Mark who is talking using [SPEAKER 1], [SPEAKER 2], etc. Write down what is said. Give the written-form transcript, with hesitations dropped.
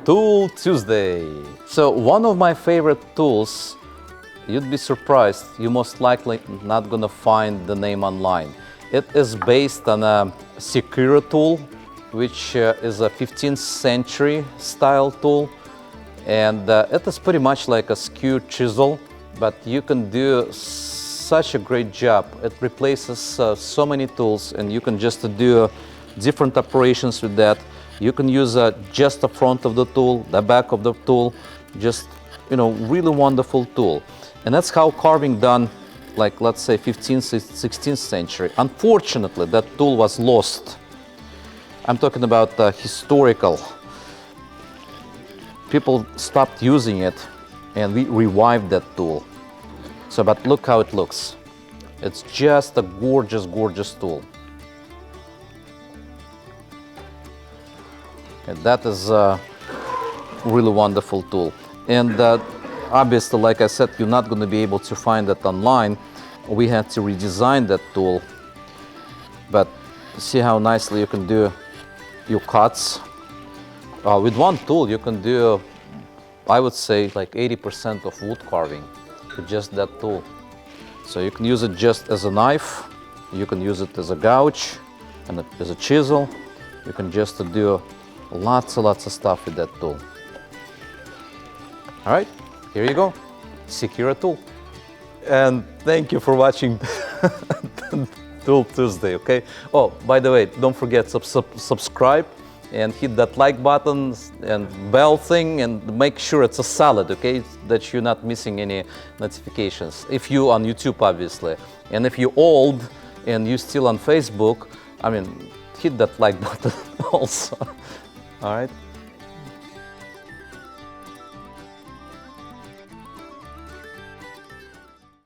[SPEAKER 1] Tool Tuesday. So one of my favorite tools, you'd be surprised, you most likely not gonna find the name online. It is based on a Secura tool, which is a 15th century style tool. And it is pretty much like a skew chisel, but you can do such a great job. It replaces so many tools, and you can just do different operations with that. You can use just the front of the tool, the back of the tool, just, you know, really wonderful tool. And that's how carving done, like, let's say 15th, 16th century. Unfortunately, that tool was lost. I'm talking about historical. People stopped using it, and we revived that tool. So, but look how it looks. It's just a gorgeous, gorgeous tool. And that is a really wonderful tool. And obviously, like I said, you're not going to be able to find that online. We had to redesign that tool. But see how nicely you can do your cuts. With one tool, you can do, I would say, like 80% of wood carving with just that tool. So you can use it just as a knife. You can use it as a gouge and as a chisel. You can just do lots and lots of stuff with that tool. All right, here you go, Secura tool. And thank you for watching Tool Tuesday, okay? Oh, by the way, don't forget subscribe and hit that like button and bell thing, and make sure it's a solid, okay? That you're not missing any notifications. If you on YouTube, obviously. And if you're old and you're still on Facebook, I mean, hit that like button also. All right.